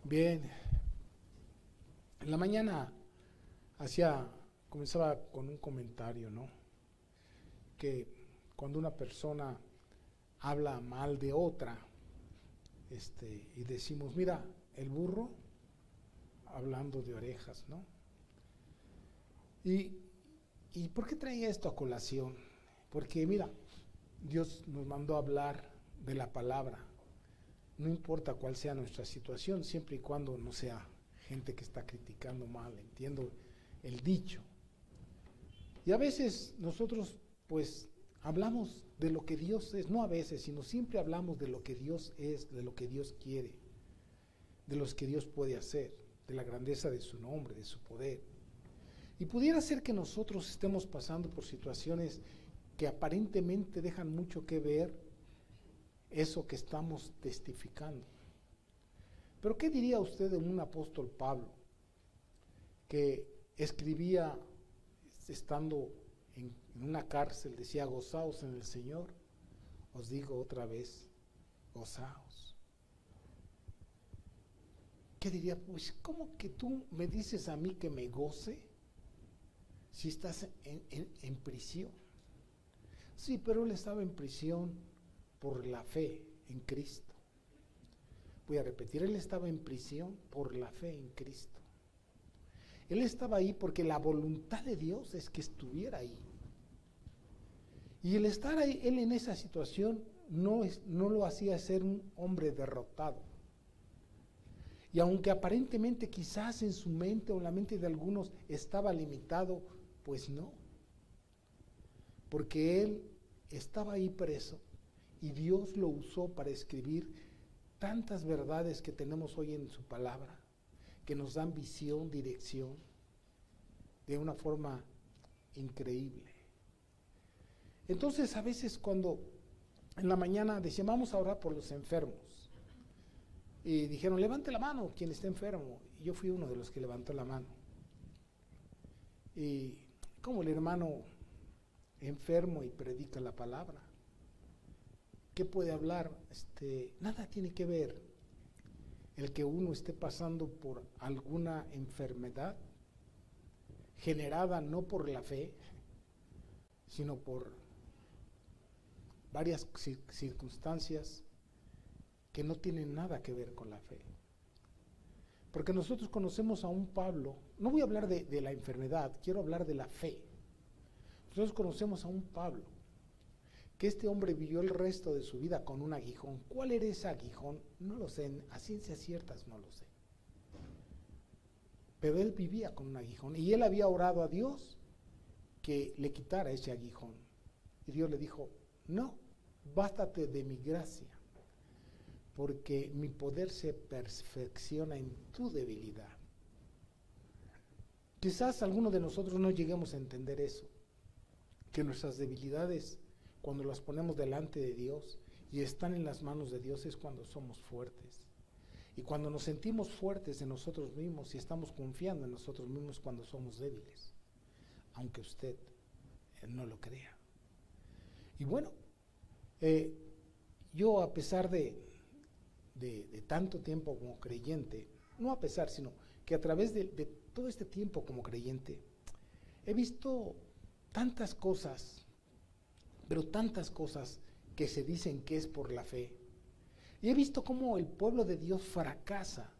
Bien, en la mañana comenzaba con un comentario, ¿no? Que cuando una persona habla mal de otra, y decimos, mira, el burro hablando de orejas, ¿no? ¿Y, y por qué traía esto a colación? Porque mira, Dios nos mandó a hablar de la palabra. No importa cuál sea nuestra situación, siempre y cuando no sea gente que está criticando mal, entiendo el dicho. Y a veces nosotros pues hablamos de lo que Dios es, no a veces, sino siempre hablamos de lo que Dios es, de lo que Dios quiere, de lo que Dios puede hacer, de la grandeza de su nombre, de su poder. Y pudiera ser que nosotros estemos pasando por situaciones que aparentemente dejan mucho que ver eso que estamos testificando. Pero ¿qué diría usted de un apóstol Pablo que escribía estando en una cárcel, decía, gozaos en el Señor? Os digo otra vez, gozaos. ¿Qué diría? Pues, ¿cómo que tú me dices a mí que me goce si estás en prisión? Sí, pero él estaba en prisión por la fe en Cristo. Voy a repetir, él estaba en prisión por la fe en Cristo. Él estaba ahí porque la voluntad de Dios es que estuviera ahí. Y el estar ahí, él en esa situación no lo hacía ser un hombre derrotado. Y aunque aparentemente quizás en su mente o en la mente de algunos estaba limitado, pues no. Porque él estaba ahí preso y Dios lo usó para escribir tantas verdades que tenemos hoy en su palabra, que nos dan visión, dirección, de una forma increíble. Entonces a veces cuando en la mañana decían, vamos a orar por los enfermos, y dijeron, levante la mano quien esté enfermo, y yo fui uno de los que levantó la mano. Y como el hermano enfermo y predica la palabra, ¿qué puede hablar? Nada tiene que ver el que uno esté pasando por alguna enfermedad generada no por la fe, sino por varias circunstancias que no tienen nada que ver con la fe. Porque nosotros conocemos a un Pablo, no voy a hablar de la enfermedad, quiero hablar de la fe. Nosotros conocemos a un Pablo, que este hombre vivió el resto de su vida con un aguijón. ¿Cuál era ese aguijón? No lo sé, a ciencias ciertas no lo sé. Pero él vivía con un aguijón y él había orado a Dios que le quitara ese aguijón. Y Dios le dijo, no, bástate de mi gracia, porque mi poder se perfecciona en tu debilidad. Quizás algunos de nosotros no lleguemos a entender eso, que nuestras debilidades, cuando las ponemos delante de Dios y están en las manos de Dios, es cuando somos fuertes. Y cuando nos sentimos fuertes en nosotros mismos y estamos confiando en nosotros mismos, cuando somos débiles, aunque usted no lo crea. Y bueno, yo a pesar de tanto tiempo como creyente, no a pesar, sino que a través de todo este tiempo como creyente, he visto tantas cosas, pero tantas cosas que se dicen que es por la fe. Y he visto cómo el pueblo de Dios fracasa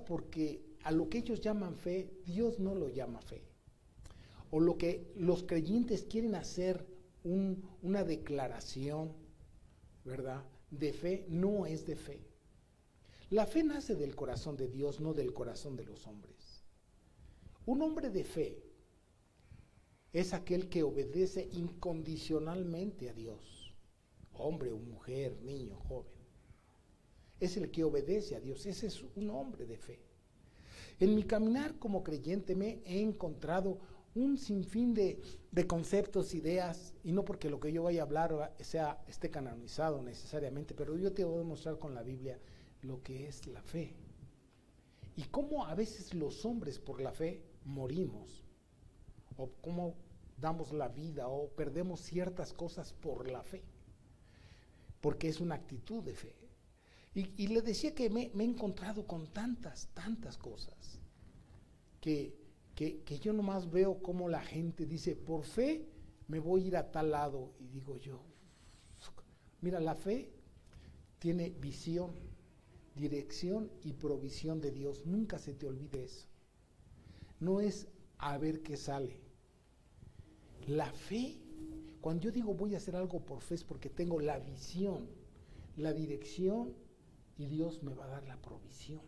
porque a lo que ellos llaman fe, Dios no lo llama fe. O lo que los creyentes quieren hacer una declaración, ¿verdad?, de fe, no es de fe. La fe nace del corazón de Dios, no del corazón de los hombres. Un hombre de fe es aquel que obedece incondicionalmente a Dios. Hombre o mujer, niño, joven. Es el que obedece a Dios. Ese es un hombre de fe. En mi caminar como creyente me he encontrado un sinfín de conceptos, ideas, y no porque lo que yo vaya a hablar esté canonizado necesariamente, pero yo te voy a demostrar con la Biblia lo que es la fe. Y cómo a veces los hombres por la fe morimos, o cómo damos la vida o perdemos ciertas cosas por la fe, porque es una actitud de fe. Y le decía que me he encontrado con tantas cosas que yo nomás veo cómo la gente dice, por fe me voy a ir a tal lado. Y digo yo, mira, la fe tiene visión, dirección y provisión de Dios. Nunca se te olvide eso. No es a ver qué sale. La fe, cuando yo digo voy a hacer algo por fe, es porque tengo la visión, la dirección, y Dios me va a dar la provisión,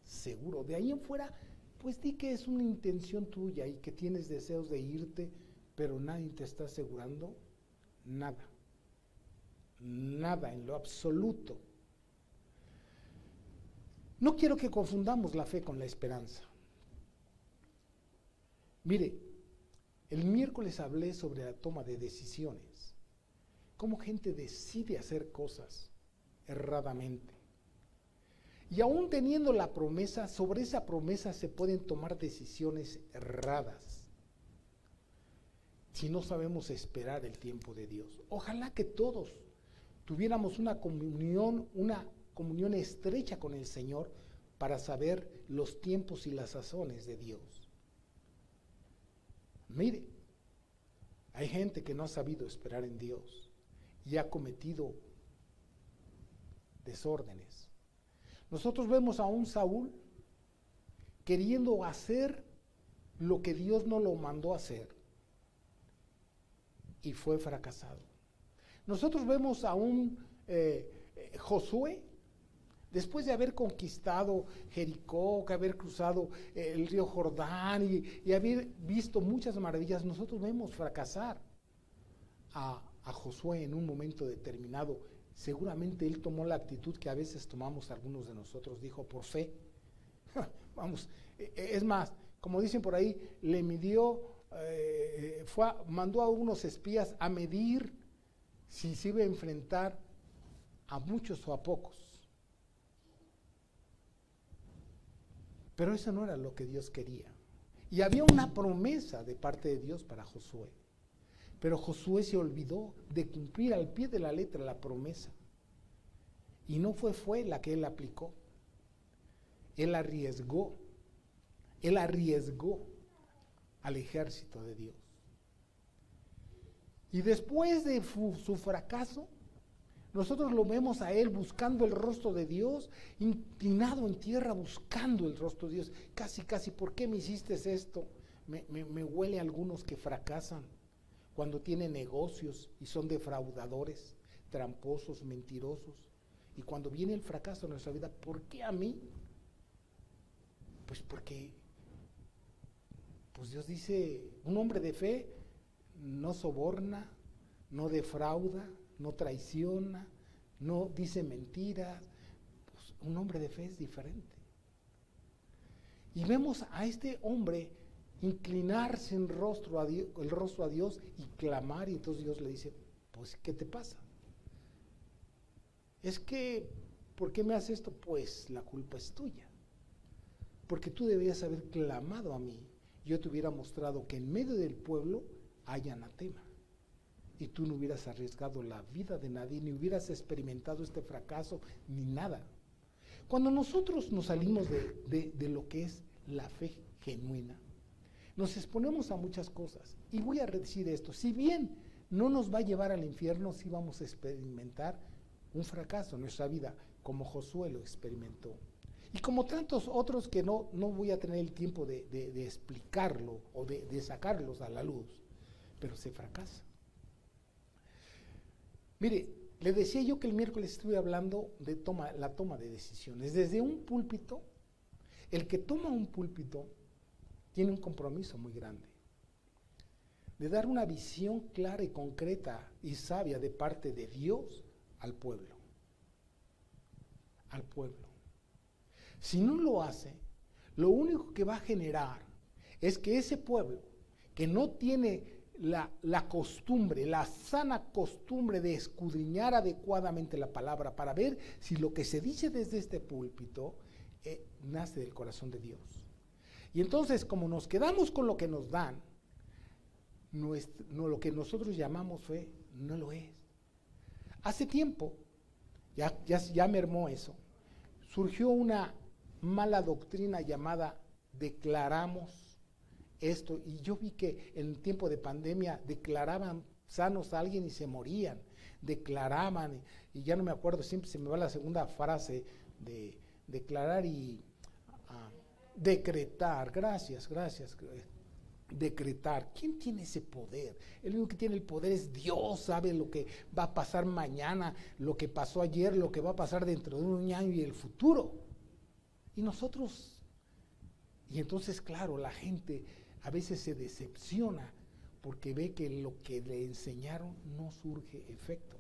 seguro. De ahí en fuera, pues di que es una intención tuya y que tienes deseos de irte, pero nadie te está asegurando nada. Nada en lo absoluto. No quiero que confundamos la fe con la esperanza. Mire, el miércoles hablé sobre la toma de decisiones. Cómo gente decide hacer cosas erradamente. Y aún teniendo la promesa, sobre esa promesa se pueden tomar decisiones erradas. Si no sabemos esperar el tiempo de Dios. Ojalá que todos tuviéramos una comunión estrecha con el Señor para saber los tiempos y las sazones de Dios. Mire, hay gente que no ha sabido esperar en Dios y ha cometido desórdenes. Nosotros vemos a un Saúl queriendo hacer lo que Dios no lo mandó a hacer y fue fracasado. Nosotros vemos a un Josué, después de haber conquistado Jericó, que haber cruzado el río Jordán y haber visto muchas maravillas, nosotros vemos fracasar a Josué en un momento determinado. Seguramente él tomó la actitud que a veces tomamos algunos de nosotros, dijo por fe. Vamos, es más, como dicen por ahí, le midió, mandó a unos espías a medir si se iba a enfrentar a muchos o a pocos. Pero eso no era lo que Dios quería. Y había una promesa de parte de Dios para Josué. Pero Josué se olvidó de cumplir al pie de la letra la promesa. Y no fue la que él aplicó. Él arriesgó al ejército de Dios. Y después de su fracaso, nosotros lo vemos a él buscando el rostro de Dios, inclinado en tierra buscando el rostro de Dios. Casi, ¿por qué me hiciste esto? Me huele a algunos que fracasan cuando tienen negocios y son defraudadores, tramposos, mentirosos. Y cuando viene el fracaso en nuestra vida, ¿por qué a mí? Pues porque Dios dice, un hombre de fe no soborna, no defrauda, no traiciona, no dice mentiras. Pues un hombre de fe es diferente. Y vemos a este hombre inclinarse el rostro a Dios y clamar, y entonces Dios le dice, pues ¿qué te pasa? Es que, ¿por qué me haces esto? Pues la culpa es tuya, porque tú deberías haber clamado a mí, yo te hubiera mostrado que en medio del pueblo hay anatema, y tú no hubieras arriesgado la vida de nadie, ni hubieras experimentado este fracaso, ni nada. Cuando nosotros nos salimos de lo que es la fe genuina, nos exponemos a muchas cosas. Y voy a decir esto, si bien no nos va a llevar al infierno, sí vamos a experimentar un fracaso en nuestra vida, como Josué lo experimentó. Y como tantos otros que no voy a tener el tiempo de explicarlo o de sacarlos a la luz, pero se fracasa. Mire, le decía yo que el miércoles estuve hablando de la toma de decisiones. Desde un púlpito, el que toma un púlpito tiene un compromiso muy grande de dar una visión clara y concreta y sabia de parte de Dios al pueblo. Al pueblo. Si no lo hace, lo único que va a generar es que ese pueblo que no tiene la costumbre, la sana costumbre de escudriñar adecuadamente la palabra para ver si lo que se dice desde este púlpito nace del corazón de Dios. Y entonces, como nos quedamos con lo que nos dan, lo que nosotros llamamos fe no lo es. Hace tiempo, ya mermó eso, surgió una mala doctrina llamada declaramos esto, y yo vi que en el tiempo de pandemia declaraban sanos a alguien y se morían, declaraban, y ya no me acuerdo, siempre se me va la segunda frase de declarar y decretar. Gracias, decretar. ¿Quién tiene ese poder? El único que tiene el poder es Dios. Sabe lo que va a pasar mañana, lo que pasó ayer, lo que va a pasar dentro de un año y el futuro. Y nosotros, y entonces claro, la gente a veces se decepciona porque ve que lo que le enseñaron no surge efecto.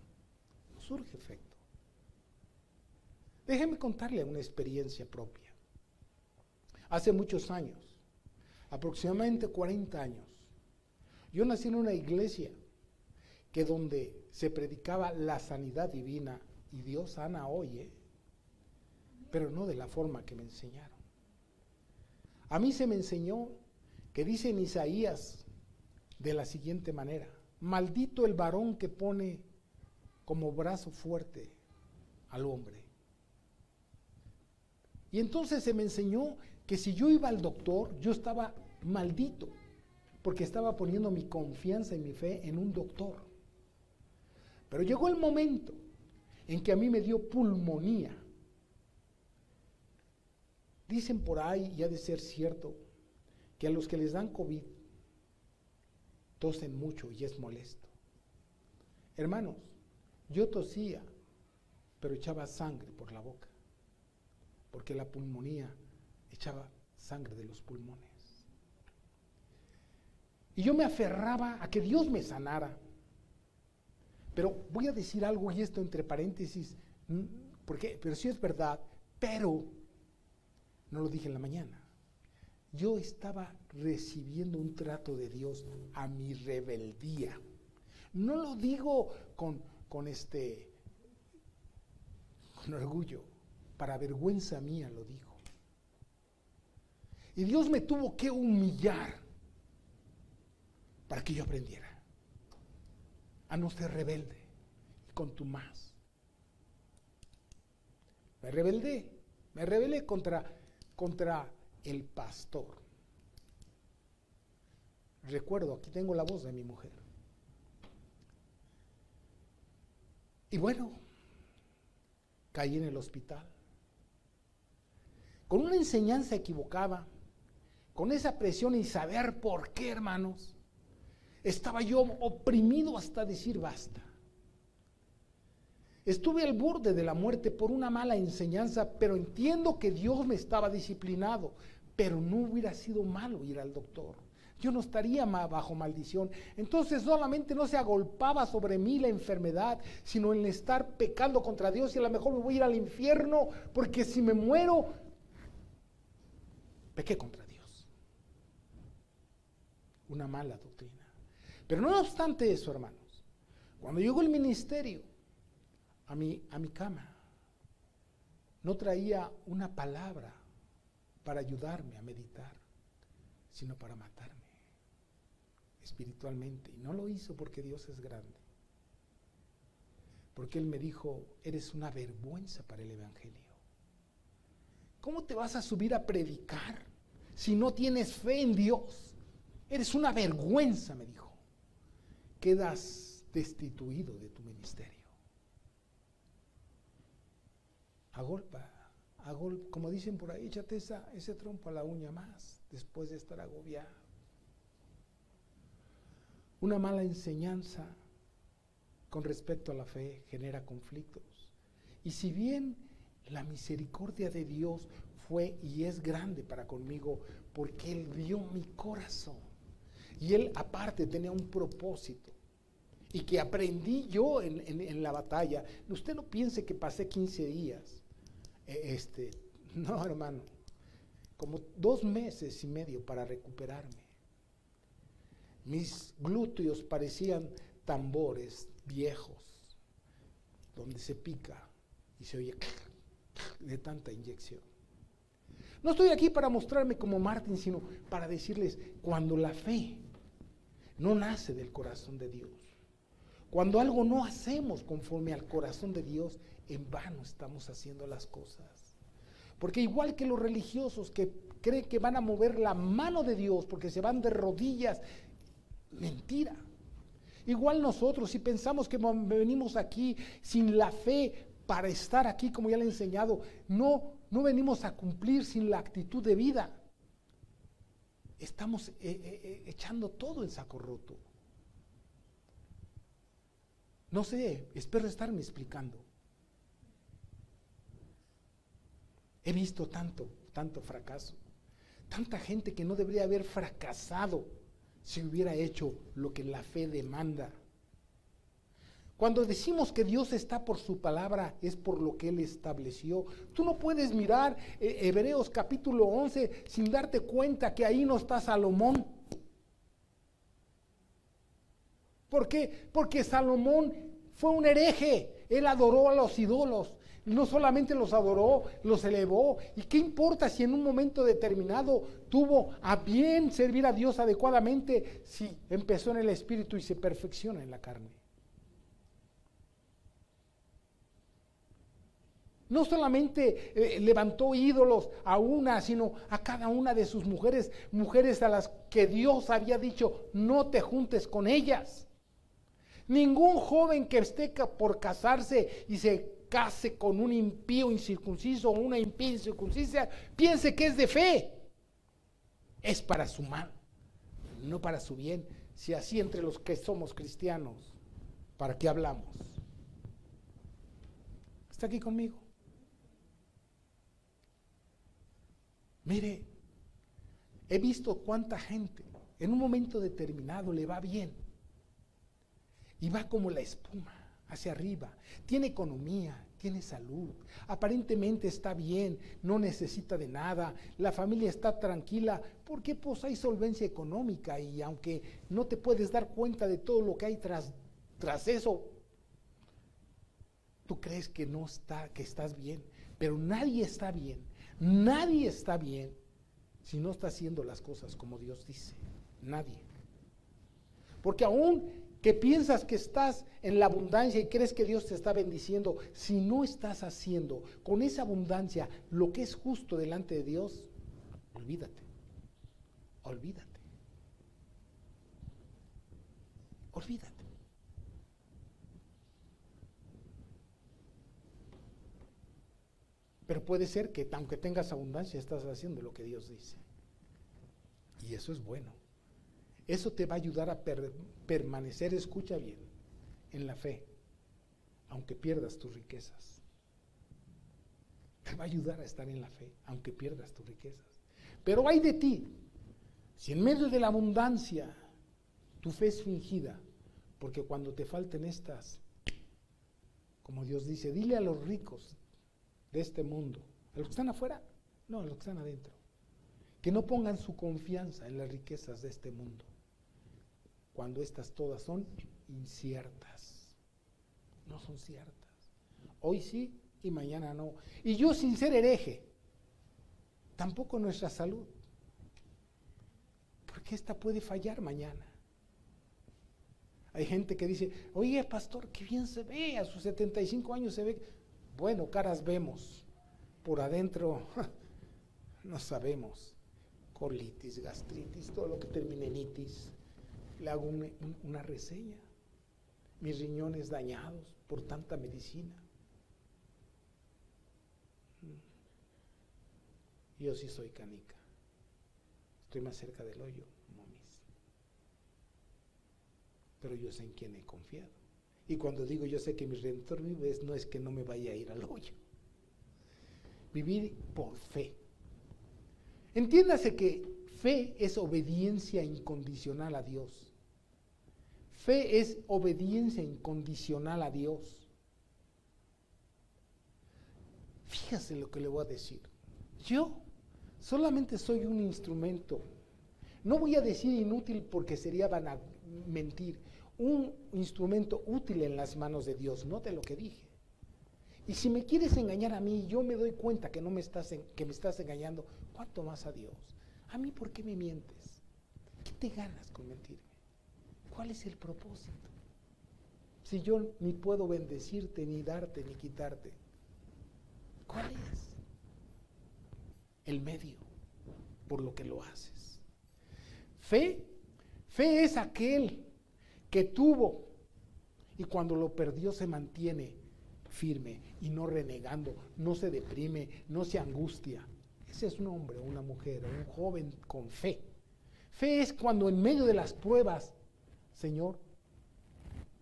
No surge efecto. Déjeme contarle una experiencia propia. Hace muchos años, aproximadamente 40 años, yo nací en una iglesia que donde se predicaba la sanidad divina, y Dios sana hoy, pero no de la forma que me enseñaron. A mí se me enseñó que dice en Isaías de la siguiente manera: maldito el varón que pone como brazo fuerte al hombre. Y entonces se me enseñó que si yo iba al doctor, yo estaba maldito, porque estaba poniendo mi confianza y mi fe en un doctor. Pero llegó el momento en que a mí me dio pulmonía. Dicen por ahí, y ha de ser cierto, que a los que les dan COVID tosen mucho y es molesto. Hermanos, yo tosía, pero echaba sangre por la boca, porque la pulmonía echaba sangre de los pulmones. Y yo me aferraba a que Dios me sanara. Pero voy a decir algo, y esto entre paréntesis, pero sí es verdad, pero no lo dije en la mañana. Yo estaba recibiendo un trato de Dios a mi rebeldía. No lo digo con orgullo, para vergüenza mía lo digo. Y Dios me tuvo que humillar para que yo aprendiera a no ser rebelde y contumaz. Me rebelé contra el pastor. Recuerdo, aquí tengo la voz de mi mujer. Y bueno, caí en el hospital. Con una enseñanza equivocada, con esa presión y saber por qué, hermanos, estaba yo oprimido hasta decir basta. Estuve al borde de la muerte por una mala enseñanza, pero entiendo que Dios me estaba disciplinado, pero no hubiera sido malo ir al doctor. Yo no estaría bajo maldición. Entonces solamente no se agolpaba sobre mí la enfermedad, sino en estar pecando contra Dios, y a lo mejor me voy a ir al infierno, porque si me muero, pequé contra Dios. Una mala doctrina. Pero no obstante eso, hermanos, cuando llegó el ministerio a mi cama, no traía una palabra para ayudarme a meditar, sino para matarme espiritualmente. Y no lo hizo porque Dios es grande. Porque Él me dijo: eres una vergüenza para el evangelio. ¿Cómo te vas a subir a predicar si no tienes fe en Dios? Eres una vergüenza, me dijo. Quedas destituido de tu ministerio. Como dicen por ahí, échate ese trompo a la uña más, después de estar agobiado. Una mala enseñanza con respecto a la fe genera conflictos. Y si bien la misericordia de Dios fue y es grande para conmigo, porque Él vio mi corazón, y Él aparte tenía un propósito, y que aprendí yo en la batalla. Usted no piense que pasé 15 días. No, hermano, como 2 meses y medio para recuperarme. Mis glúteos parecían tambores viejos, donde se pica y se oye de tanta inyección. No estoy aquí para mostrarme como Martín, sino para decirles: cuando la fe no nace del corazón de Dios, cuando algo no hacemos conforme al corazón de Dios, en vano estamos haciendo las cosas. Porque igual que los religiosos que creen que van a mover la mano de Dios porque se van de rodillas, mentira. Igual nosotros, si pensamos que venimos aquí sin la fe para estar aquí, como ya le he enseñado, no venimos a cumplir sin la actitud de vida. Estamos echando todo en saco roto. No sé, espero estarme explicando. He visto tanto fracaso. Tanta gente que no debería haber fracasado si hubiera hecho lo que la fe demanda. Cuando decimos que Dios está por su palabra, es por lo que Él estableció. Tú no puedes mirar Hebreos capítulo 11 sin darte cuenta que ahí no está Salomón. ¿Por qué? Porque Salomón fue un hereje. Él adoró a los ídolos. No solamente los adoró, los elevó. ¿Y qué importa si en un momento determinado tuvo a bien servir a Dios adecuadamente, si empezó en el espíritu y se perfecciona en la carne? No solamente levantó ídolos a una, sino a cada una de sus mujeres, mujeres a las que Dios había dicho, no te juntes con ellas. Ningún joven que esté por casarse y se case con un impío incircunciso o una impía incircuncisa, piense que es de fe. Es para su mal, no para su bien. Si así entre los que somos cristianos, ¿para qué hablamos? ¿Está aquí conmigo? Mire, he visto cuánta gente en un momento determinado le va bien y va como la espuma hacia arriba, tiene economía, tiene salud, aparentemente está bien, no necesita de nada, la familia está tranquila, porque pues hay solvencia económica y aunque no te puedes dar cuenta de todo lo que hay tras eso, tú crees que no está, que estás bien, pero nadie está bien si no está haciendo las cosas como Dios dice, nadie. Porque aún que piensas que estás en la abundancia y crees que Dios te está bendiciendo, si no estás haciendo con esa abundancia lo que es justo delante de Dios, olvídate. Pero puede ser que aunque tengas abundancia, estás haciendo lo que Dios dice. Y eso es bueno. Eso te va a ayudar a permanecer, escucha bien, en la fe, aunque pierdas tus riquezas. Te va a ayudar a estar en la fe, aunque pierdas tus riquezas. Pero hay de ti, si en medio de la abundancia tu fe es fingida, porque cuando te falten estas, como Dios dice, dile a los ricos de este mundo, a los que están afuera, no, a los que están adentro, que no pongan su confianza en las riquezas de este mundo, cuando estas todas son inciertas, no son ciertas. Hoy sí y mañana no. Y yo, sin ser hereje, tampoco nuestra salud, porque esta puede fallar mañana. Hay gente que dice, oye pastor, qué bien se ve, a sus 75 años se ve. Bueno, caras vemos, por adentro no sabemos. Colitis, gastritis, todo lo que termine en itis. Le hago una reseña. Mis riñones dañados por tanta medicina. Yo sí soy canica. Estoy más cerca del hoyo, momis. Pero yo sé en quién he confiado. Y cuando digo yo sé que mi Redentor vive, no es que no me vaya a ir al hoyo. Vivir por fe. Entiéndase que fe es obediencia incondicional a Dios. Fe es obediencia incondicional a Dios. Fíjese lo que le voy a decir. Yo solamente soy un instrumento. No voy a decir inútil porque sería mentir. Un instrumento útil en las manos de Dios. Note lo que dije. Y si me quieres engañar a mí, yo me doy cuenta que me estás engañando. ¿Cuánto más a Dios? A mí, ¿por qué me mientes? ¿Qué te ganas con mentirme? ¿Cuál es el propósito? Si yo ni puedo bendecirte, ni darte, ni quitarte. ¿Cuál es? el medio por lo que lo haces. Fe es aquel que tuvo y cuando lo perdió se mantiene firme y no renegando, no se deprime, no se angustia. Ese es un hombre, una mujer, un joven con fe. Fe es cuando en medio de las pruebas, Señor,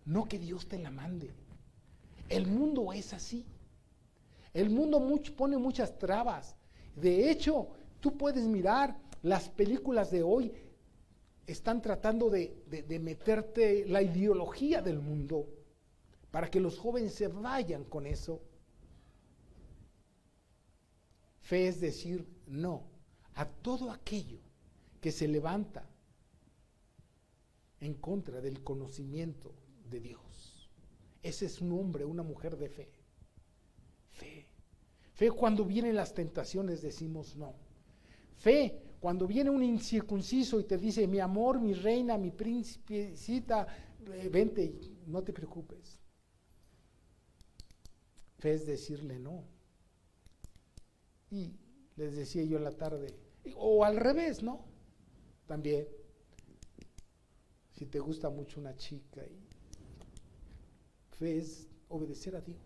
no que Dios te la mande. El mundo es así. El mundo pone muchas trabas. De hecho, tú puedes mirar las películas de hoy, están tratando de meterte la ideología del mundo para que los jóvenes se vayan con eso. Fe es decir no a todo aquello que se levanta en contra del conocimiento de Dios. Ese es un hombre, una mujer de fe. Fe cuando vienen las tentaciones decimos no. Fe cuando viene un incircunciso y te dice mi amor, mi reina, mi principecita, vente, no te preocupes. Fe es decirle no. Y les decía yo en la tarde, o al revés, ¿no? También, si te gusta mucho una chica, fe es obedecer a Dios.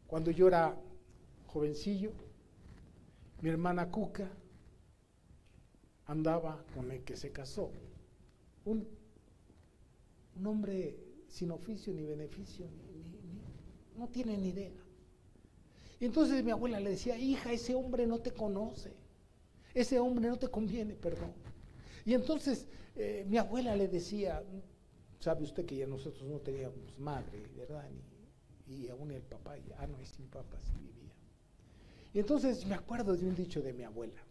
Cuando yo era jovencillo, mi hermana Cuca andaba con el que se casó, un hombre sin oficio ni beneficio, no tiene ni idea. Y entonces mi abuela le decía, hija, ese hombre no te conoce, ese hombre no te conviene, perdón. Y entonces mi abuela le decía, sabe usted que ya nosotros no teníamos madre, ¿verdad? Y aún el papá, no es sin papá, sí vivía. Y entonces me acuerdo de un dicho de mi abuela.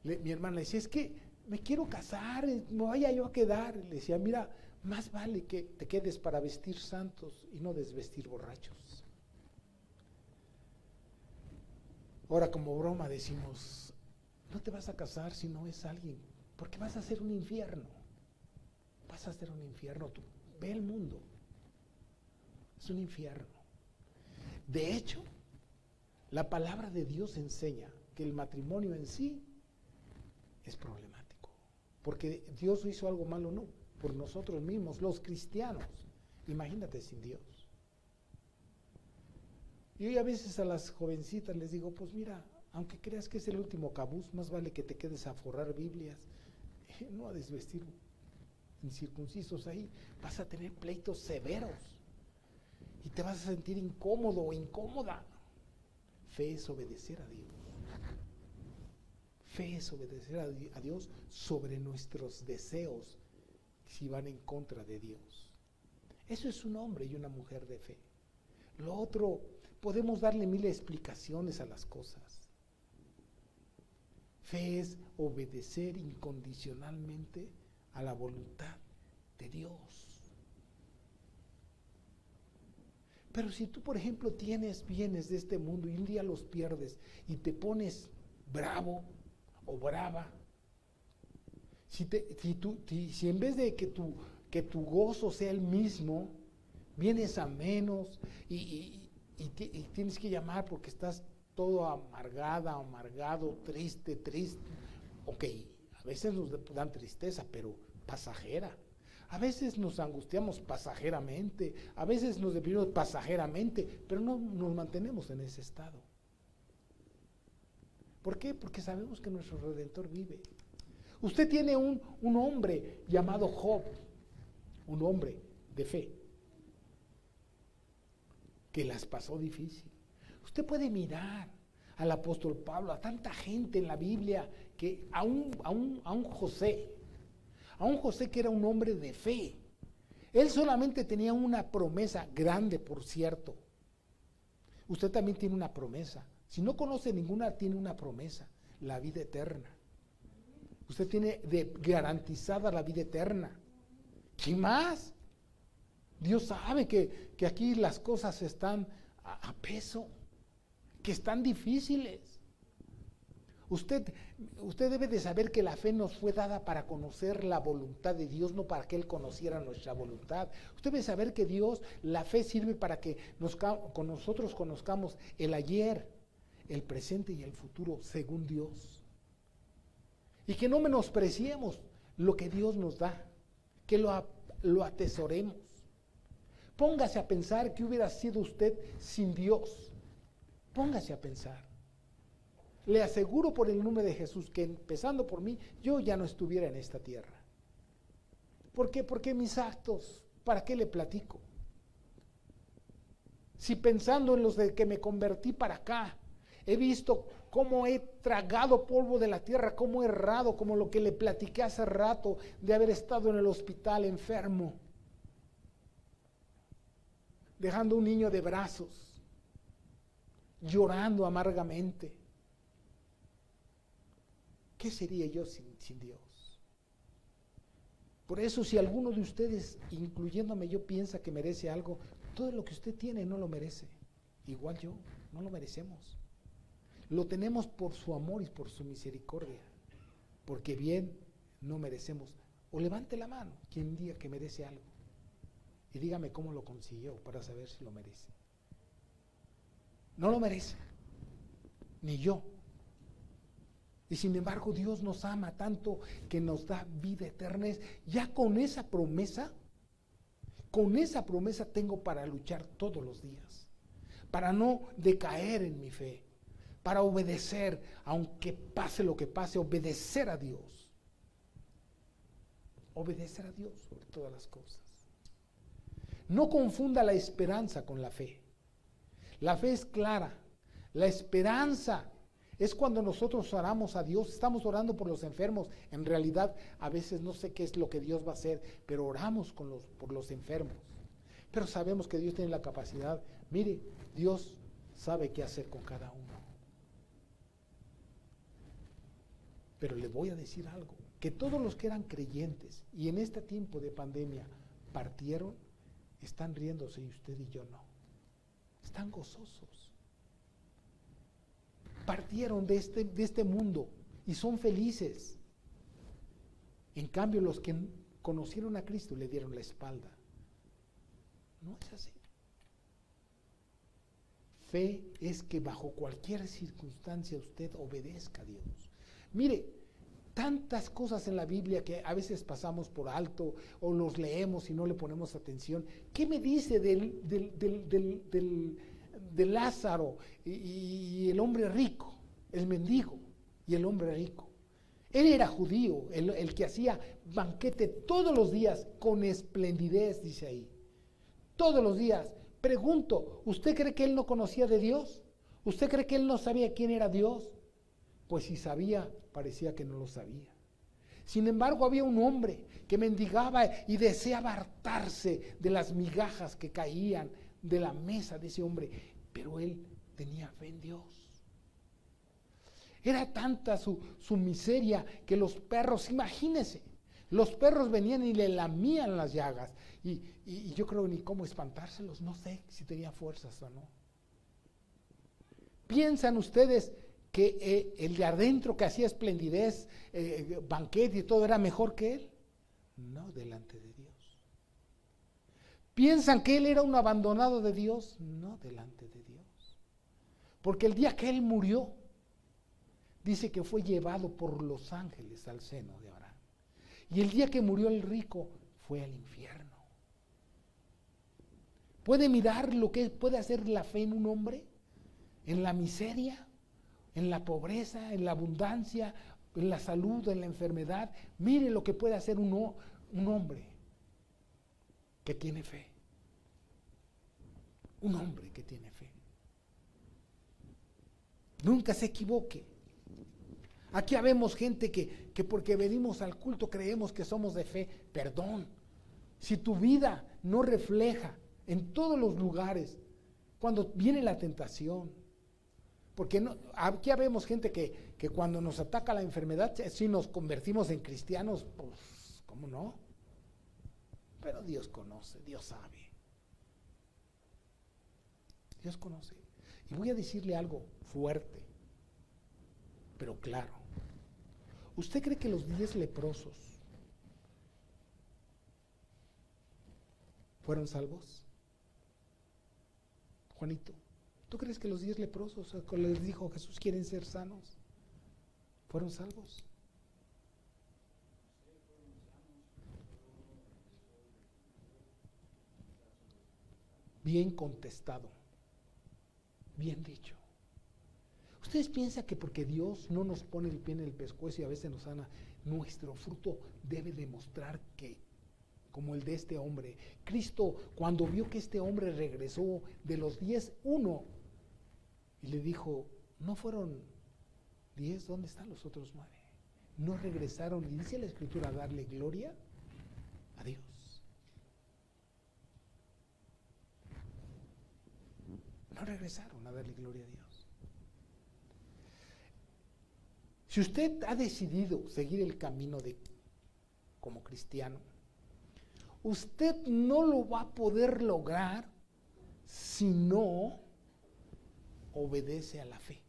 Mi hermana le decía, es que me quiero casar, me vaya yo a quedar. Le decía, mira, más vale que te quedes para vestir santos y no desvestir borrachos. Ahora como broma decimos, no te vas a casar si no es alguien, porque vas a hacer un infierno. Vas a hacer un infierno, tú ve el mundo. Es un infierno. De hecho, la palabra de Dios enseña que el matrimonio en sí es problemático, porque Dios hizo algo malo, no, por nosotros mismos, los cristianos. Imagínate sin Dios. Y a veces a las jovencitas les digo, pues mira, aunque creas que es el último cabuz, más vale que te quedes a forrar Biblias, no a desvestir incircuncisos ahí, vas a tener pleitos severos y te vas a sentir incómodo o incómoda. Fe es obedecer a Dios. Fe es obedecer a Dios sobre nuestros deseos si van en contra de Dios. Eso es un hombre y una mujer de fe. Lo otro, podemos darle mil explicaciones a las cosas. Fe es obedecer incondicionalmente a la voluntad de Dios. Pero si tú, por ejemplo, tienes bienes de este mundo y un día los pierdes y te pones bravo o brava, si en vez de que tu gozo sea el mismo, vienes a menos y tienes que llamar porque estás todo amargada, amargado, triste, ok, a veces nos dan tristeza, pero pasajera. A veces nos angustiamos pasajeramente, a veces nos deprimimos pasajeramente, pero no nos mantenemos en ese estado. ¿Por qué? Porque sabemos que nuestro Redentor vive. Usted tiene un hombre llamado Job, un hombre de fe, que las pasó difícil. Usted puede mirar al apóstol Pablo, a tanta gente en la Biblia, que a un José que era un hombre de fe. Él solamente tenía una promesa grande, por cierto. Usted también tiene una promesa. Si no conoce ninguna, tiene una promesa, la vida eterna. Usted tiene garantizada la vida eterna. ¿Qué más? Dios sabe que aquí las cosas están a peso, que están difíciles. Usted debe de saber que la fe nos fue dada para conocer la voluntad de Dios, no para que Él conociera nuestra voluntad. Usted debe saber que Dios, la fe sirve para que nosotros conozcamos el ayer, el presente y el futuro según Dios. Y que no menospreciemos lo que Dios nos da, que lo atesoremos. Póngase a pensar qué hubiera sido usted sin Dios. Póngase a pensar. Le aseguro por el nombre de Jesús que empezando por mí, yo ya no estuviera en esta tierra. ¿Por qué? Porque mis actos, ¿para qué le platico? Si pensando en los de que me convertí para acá, he visto cómo he tragado polvo de la tierra, cómo he errado, como lo que le platiqué hace rato de haber estado en el hospital enfermo, dejando un niño de brazos, llorando amargamente. ¿Qué sería yo sin Dios? Por eso, si alguno de ustedes, incluyéndome yo, piensa que merece algo, todo lo que usted tiene no lo merece. Igual yo, no lo merecemos. Lo tenemos por su amor y por su misericordia, porque bien no merecemos. O levante la mano quien diga que merece algo y dígame cómo lo consiguió para saber si lo merece. No lo merece, ni yo. Y sin embargo Dios nos ama tanto que nos da vida eterna. Ya con esa promesa tengo para luchar todos los días, para no decaer en mi fe, para obedecer, aunque pase lo que pase, obedecer a Dios. Obedecer a Dios sobre todas las cosas. No confunda la esperanza con la fe. La fe es clara. La esperanza es cuando nosotros oramos a Dios, estamos orando por los enfermos. En realidad, a veces no sé qué es lo que Dios va a hacer, pero oramos por los enfermos. Pero sabemos que Dios tiene la capacidad. Mire, Dios sabe qué hacer con cada uno. Pero le voy a decir algo, que todos los que eran creyentes y en este tiempo de pandemia partieron, están riéndose y usted y yo no. Están gozosos. Partieron de este mundo y son felices. En cambio, los que conocieron a Cristo le dieron la espalda. No es así. Fe es que bajo cualquier circunstancia usted obedezca a Dios. Mire, tantas cosas en la Biblia que a veces pasamos por alto o los leemos y no le ponemos atención. ¿Qué me dice de Lázaro y el hombre rico, el mendigo y el hombre rico? Él era judío, el que hacía banquete todos los días con esplendidez, dice ahí. Todos los días. Pregunto, ¿usted cree que él no conocía de Dios? ¿Usted cree que él no sabía quién era Dios? Pues si sabía, parecía que no lo sabía. Sin embargo, había un hombre que mendigaba y deseaba hartarse de las migajas que caían de la mesa de ese hombre, pero él tenía fe en Dios. Era tanta su miseria que los perros, imagínense, los perros venían y le lamían las llagas y yo creo ni cómo espantárselos, no sé si tenía fuerzas o no. ¿Piensan ustedes que el de adentro que hacía esplendidez, banquete y todo era mejor que él? No, delante de Dios. ¿Piensan que él era un abandonado de Dios? No, delante de Dios. Porque el día que él murió, dice que fue llevado por los ángeles al seno de Abraham. Y el día que murió el rico, fue al infierno. ¿Puede mirar lo que puede hacer la fe en un hombre? En la miseria, en la pobreza, en la abundancia, en la salud, en la enfermedad. Mire lo que puede hacer un hombre que tiene fe. Un hombre que tiene fe. Nunca se equivoque. Aquí habemos gente que porque venimos al culto creemos que somos de fe. Perdón, si tu vida no refleja en todos los lugares, cuando viene la tentación, porque no, aquí habemos gente que cuando nos ataca la enfermedad, si nos convertimos en cristianos, pues, ¿cómo no? Pero Dios conoce, Dios sabe. Dios conoce. Y voy a decirle algo fuerte. pero claro. ¿Usted cree que los 10 leprosos fueron salvos? Juanito, ¿tú crees que los 10 leprosos, cuando les dijo Jesús, quieren ser sanos, fueron salvos? Bien contestado, bien dicho. ¿Ustedes piensan que porque Dios no nos pone el pie en el pescuezo y a veces nos sana, nuestro fruto debe demostrar que, como el de este hombre, Cristo cuando vio que este hombre regresó de los 10, uno, y le dijo, ¿no fueron 10? ¿Dónde están los otros 9? No regresaron, y dice la Escritura, a darle gloria a Dios. No regresaron a darle gloria a Dios. Si usted ha decidido seguir el camino como cristiano, usted no lo va a poder lograr si no obedece a la fe.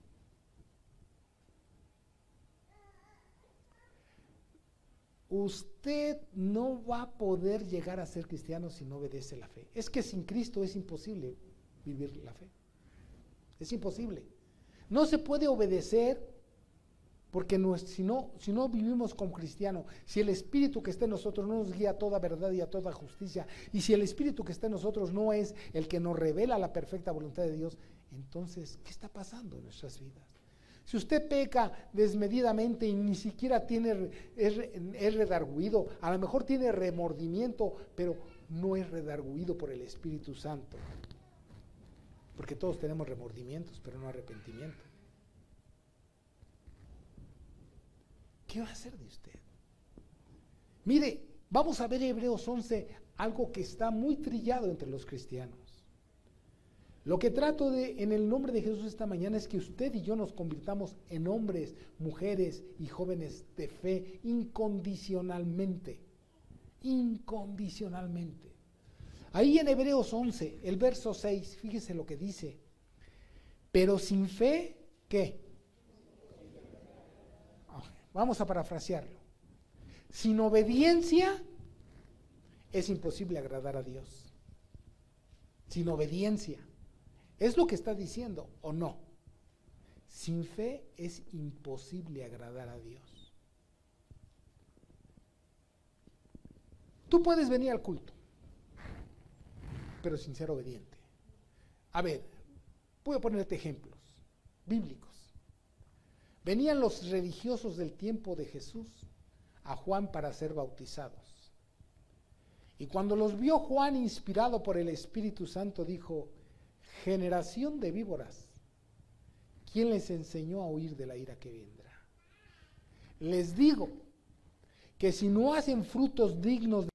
Usted no va a poder llegar a ser cristiano si no obedece la fe. Es que sin Cristo es imposible vivir la fe. Es imposible. No se puede obedecer porque si no vivimos como cristianos, si el Espíritu que está en nosotros no nos guía a toda verdad y a toda justicia, y si el Espíritu que está en nosotros no es el que nos revela la perfecta voluntad de Dios, entonces, ¿qué está pasando en nuestras vidas? Si usted peca desmedidamente y ni siquiera es redarguido, a lo mejor tiene remordimiento, pero no es redarguido por el Espíritu Santo. Porque todos tenemos remordimientos, pero no arrepentimiento. ¿Qué va a hacer de usted? Mire, vamos a ver Hebreos 11, algo que está muy trillado entre los cristianos. Lo que trato en el nombre de Jesús esta mañana es que usted y yo nos convirtamos en hombres, mujeres y jóvenes de fe incondicionalmente. Incondicionalmente. Ahí en Hebreos 11, el verso 6, fíjese lo que dice. Pero sin fe, ¿qué? Vamos a parafrasearlo. Sin obediencia es imposible agradar a Dios. Sin obediencia. ¿Es lo que está diciendo o no? Sin fe es imposible agradar a Dios. Tú puedes venir al culto, pero sin ser obediente. A ver, voy a ponerte ejemplos bíblicos. Venían los religiosos del tiempo de Jesús a Juan para ser bautizados. Y cuando los vio Juan, inspirado por el Espíritu Santo, dijo: generación de víboras, ¿quién les enseñó a huir de la ira que vendrá? Les digo que si no hacen frutos dignos de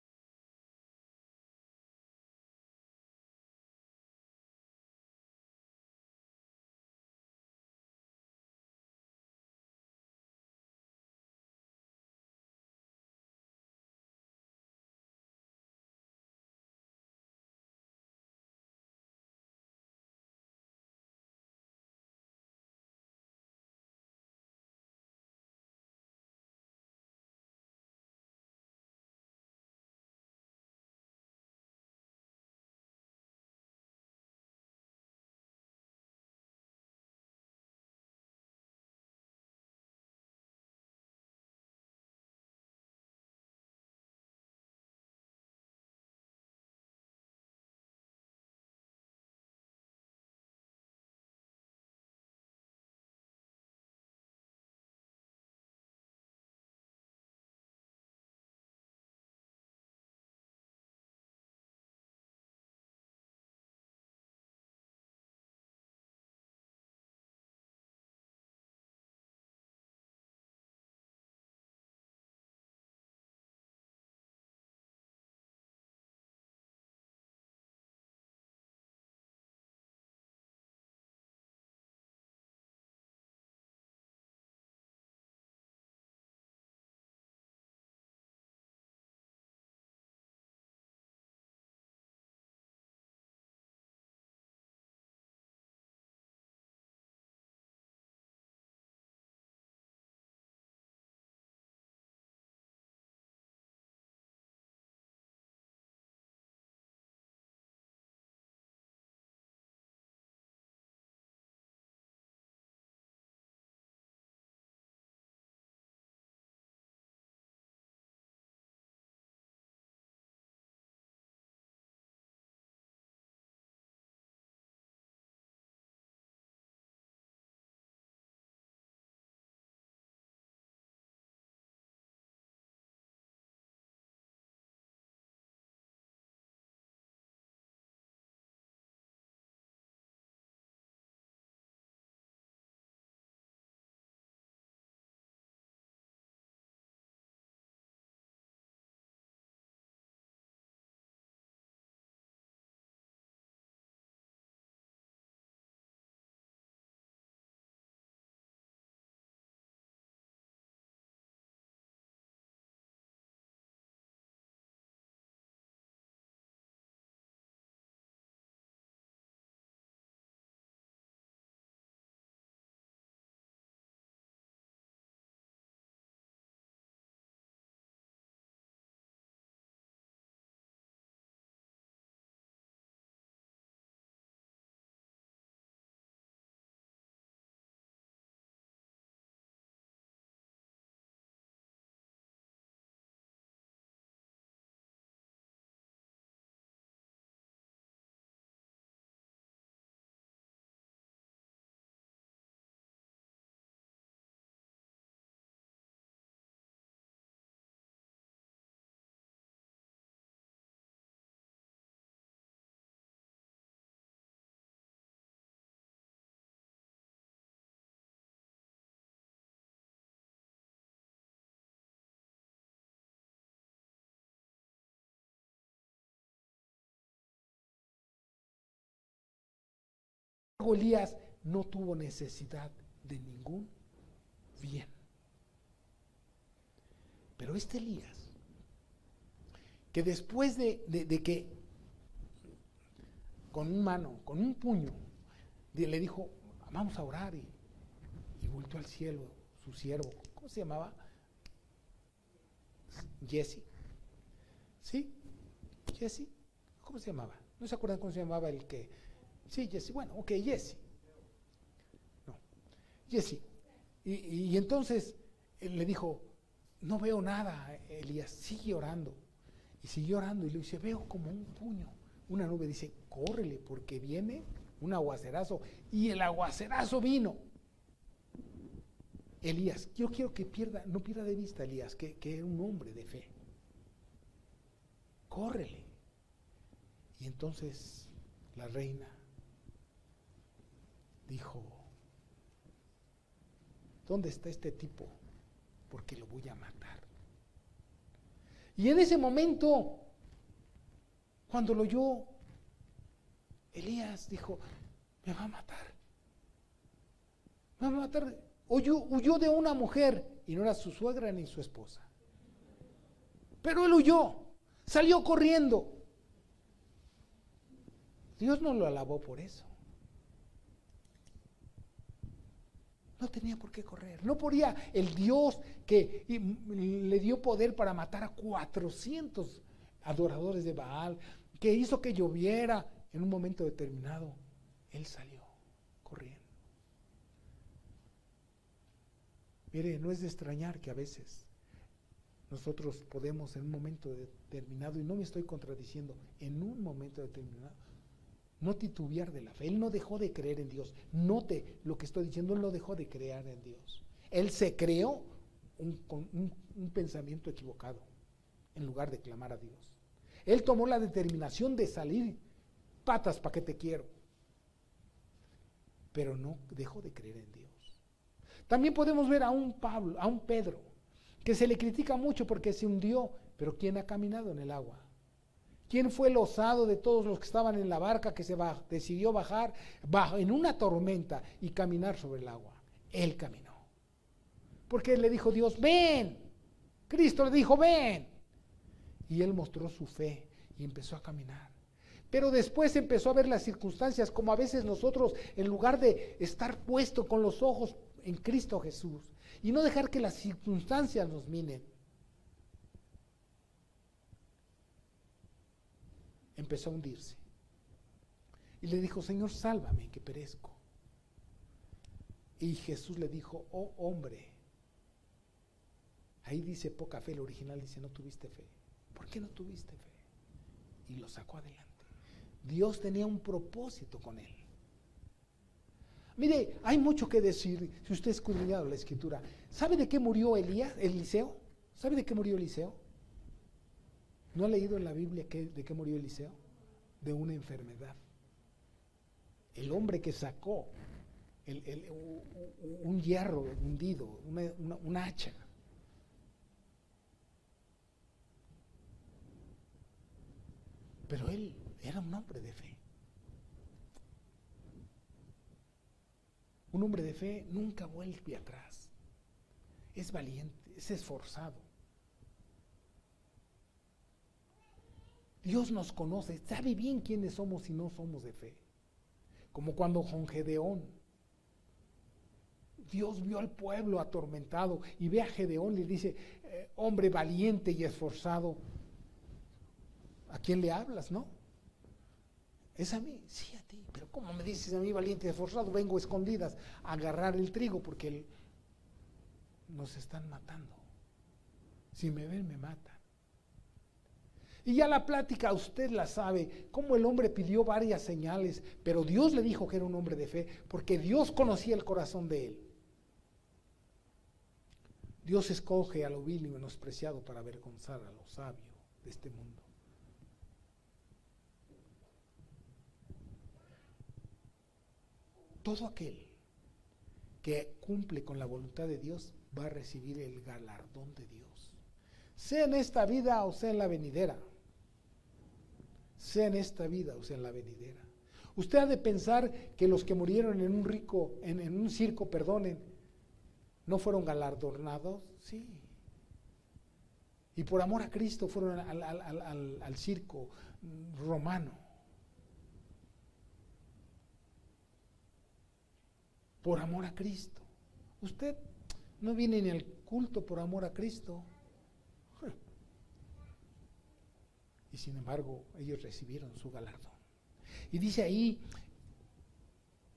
embargo, Elías no tuvo necesidad de ningún bien. Pero este Elías, que después de que con un puño, le dijo, vamos a orar, y volteó al cielo, su siervo, ¿cómo se llamaba? Jesse. ¿Sí? Jesse. ¿Cómo se llamaba? ¿No se acuerdan cómo se llamaba el que? Sí, Jesse. Bueno, ok, Jesse. No, Jesse. Y entonces él le dijo, no veo nada, Elías, sigue orando. Y siguió orando y le dice, veo como un puño, una nube. Dice, córrele porque viene un aguacerazo. Y el aguacerazo vino. Elías, yo quiero que no pierda de vista Elías, que era un hombre de fe. Córrele. Y entonces la reina dijo, ¿dónde está este tipo? Porque lo voy a matar. Y en ese momento, cuando lo oyó, Elías dijo, me va a matar. Me va a matar. Huyó de una mujer y no era su suegra ni su esposa. Pero él huyó, salió corriendo. Dios no lo alabó por eso. No tenía por qué correr. No podía el Dios que le dio poder para matar a 400 adoradores de Baal, que hizo que lloviera en un momento determinado. Él salió corriendo. Mire, no es de extrañar que a veces nosotros podemos en un momento determinado, y no me estoy contradiciendo, en un momento determinado, no titubear de la fe. Él no dejó de creer en Dios. Note lo que estoy diciendo, él no dejó de creer en Dios. Él se creó un pensamiento equivocado en lugar de clamar a Dios. Él tomó la determinación de salir, patas pa' que te quiero, pero no dejó de creer en Dios. También podemos ver a un Pedro, que se le critica mucho porque se hundió, pero ¿quién ha caminado en el agua? ¿Quién fue el osado de todos los que estaban en la barca que decidió bajar en una tormenta y caminar sobre el agua? Él caminó. Porque le dijo Dios, ven. Cristo le dijo, ven. Y él mostró su fe y empezó a caminar. Pero después empezó a ver las circunstancias, como a veces nosotros, en lugar de estar puesto con los ojos en Cristo Jesús y no dejar que las circunstancias nos minen, empezó a hundirse. Y le dijo, Señor, sálvame, que perezco. Y Jesús le dijo, oh hombre, ahí dice poca fe, el original dice, no tuviste fe. ¿Por qué no tuviste fe? Y lo sacó adelante. Dios tenía un propósito con él. Mire, hay mucho que decir, si usted ha escudriñado la Escritura. ¿Sabe de qué murió Eliseo? ¿Sabe de qué murió Eliseo? ¿No ha leído en la Biblia de qué murió Eliseo? De una enfermedad. El hombre que sacó un hierro hundido, una hacha. Pero él era un hombre de fe. Un hombre de fe nunca vuelve atrás. Es valiente, es esforzado. Dios nos conoce, sabe bien quiénes somos y no somos de fe. Como cuando con Gedeón, Dios vio al pueblo atormentado y ve a Gedeón y le dice, hombre valiente y esforzado, ¿a quién le hablas, no? ¿Es a mí? Sí, a ti. Pero ¿cómo me dices a mí valiente y esforzado? Vengo escondidas a agarrar el trigo porque nos están matando. Si me ven, me matan. Y ya la plática usted la sabe, cómo el hombre pidió varias señales, pero Dios le dijo que era un hombre de fe, porque Dios conocía el corazón de él. Dios escoge a lo vil y menospreciado para avergonzar a lo sabio de este mundo. Todo aquel que cumple con la voluntad de Dios va a recibir el galardón de Dios. Sea en esta vida o sea en la venidera. Sea en esta vida o sea en la venidera. Usted ha de pensar que los que murieron en un circo, perdonen, ¿no fueron galardonados? Sí. Y por amor a Cristo fueron al circo romano. Por amor a Cristo. Usted no viene ni al culto por amor a Cristo. Y sin embargo, ellos recibieron su galardón. Y dice ahí,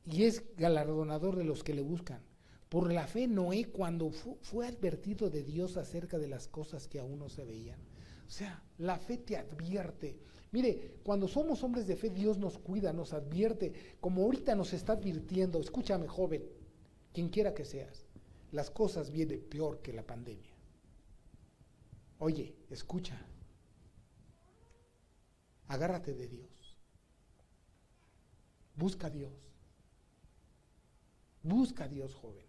y es galardonador de los que le buscan. Por la fe Noé, cuando fue advertido de Dios acerca de las cosas que aún no se veían. O sea, la fe te advierte. Mire, cuando somos hombres de fe, Dios nos cuida, nos advierte, como ahorita nos está advirtiendo. Escúchame, joven, quien quiera que seas, las cosas vienen peor que la pandemia. Oye, escucha, agárrate de Dios. Busca a Dios. Busca a Dios, joven.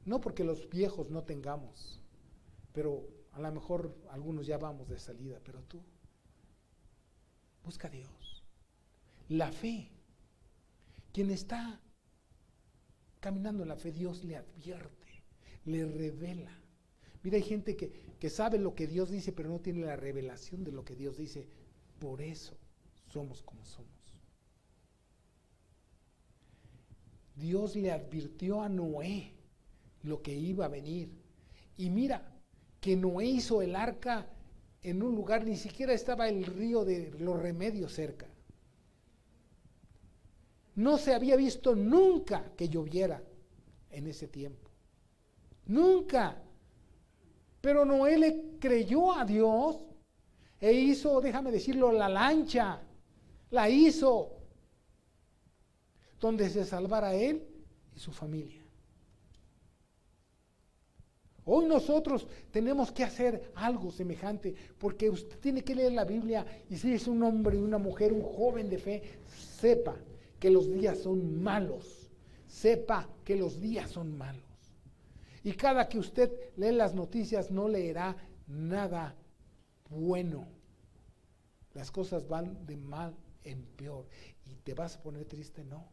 No porque los viejos no tengamos, pero a lo mejor algunos ya vamos de salida, pero tú, busca a Dios. La fe, quien está caminando en la fe, Dios le advierte, le revela. Mira, hay gente que sabe lo que Dios dice, pero no tiene la revelación de lo que Dios dice. Por eso somos como somos. Dios le advirtió a Noé lo que iba a venir. Y mira, que Noé hizo el arca en un lugar, ni siquiera estaba el río de los Remedios cerca. No se había visto nunca que lloviera en ese tiempo. Nunca. Pero Noé le creyó a Dios e hizo, déjame decirlo, la lancha. La hizo. Donde se salvara él y su familia. Hoy nosotros tenemos que hacer algo semejante, porque usted tiene que leer la Biblia, y si es un hombre y una mujer, un joven de fe, sepa que los días son malos. Sepa que los días son malos. Y cada que usted lee las noticias no leerá nada bueno. Las cosas van de mal en peor. ¿Y te vas a poner triste? No.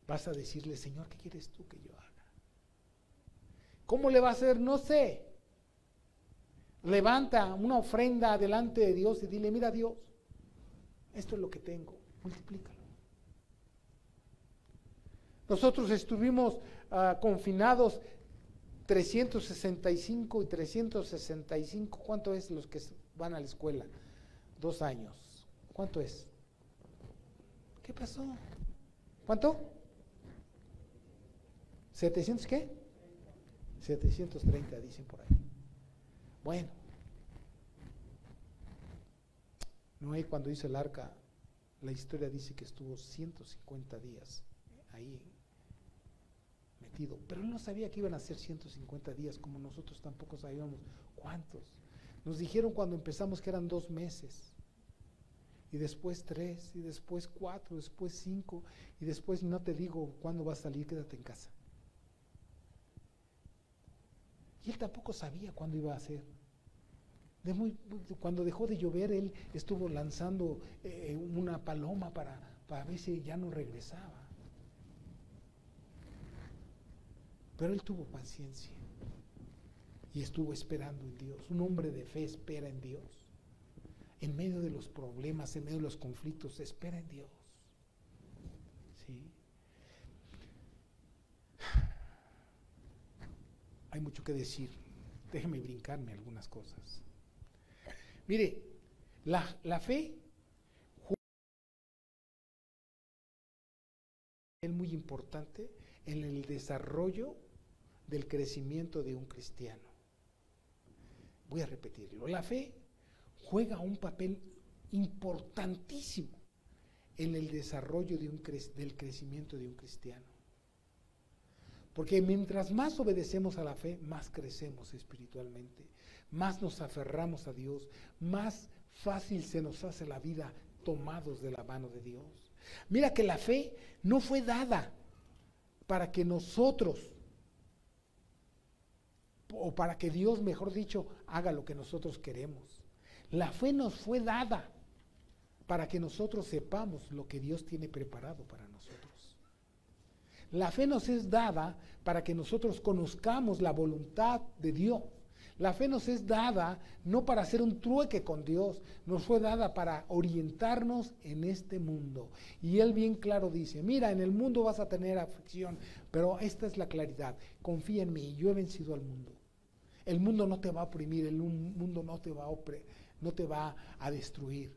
Vas a decirle, Señor, ¿qué quieres tú que yo haga? ¿Cómo le va a hacer? No sé. Levanta una ofrenda delante de Dios y dile, mira Dios, esto es lo que tengo, multiplícalo. Nosotros estuvimos confinados 365 y 365. ¿Cuánto es los que van a la escuela? 2 años. ¿Cuánto es? ¿Qué pasó? ¿Cuánto? ¿700 qué? 730 dicen por ahí. Bueno, Noé cuando hizo el arca, la historia dice que estuvo 150 días ahí metido, pero él no sabía que iban a ser 150 días, como nosotros tampoco sabíamos cuántos. Nos dijeron cuando empezamos que eran 2 meses, y después 3, y después 4, después 5, y después no te digo cuándo vas a salir, quédate en casa. Y él tampoco sabía cuándo iba a ser. Cuando dejó de llover, él estuvo lanzando una paloma para ver si ya no regresaba. Pero él tuvo paciencia y estuvo esperando en Dios. Un hombre de fe espera en Dios. En medio de los problemas, en medio de los conflictos, espera en Dios. ¿Sí? Hay mucho que decir. Déjeme brincarme algunas cosas. Mire, la fe es muy importante en el desarrollo del crecimiento de un cristiano. Voy a repetirlo. La fe juega un papel importantísimo en el desarrollo del crecimiento de un cristiano. Porque mientras más obedecemos a la fe, más crecemos espiritualmente, más nos aferramos a Dios, más fácil se nos hace la vida tomados de la mano de Dios. Mira que la fe no fue dada para que nosotros, o para que Dios, mejor dicho, haga lo que nosotros queremos. La fe nos fue dada para que nosotros sepamos lo que Dios tiene preparado para nosotros. La fe nos es dada para que nosotros conozcamos la voluntad de Dios. La fe nos es dada no para hacer un trueque con Dios, nos fue dada para orientarnos en este mundo. Y Él bien claro dice, mira, en el mundo vas a tener aflicción, pero esta es la claridad, confía en mí, yo he vencido al mundo. El mundo no te va a oprimir, el mundo no te va a destruir.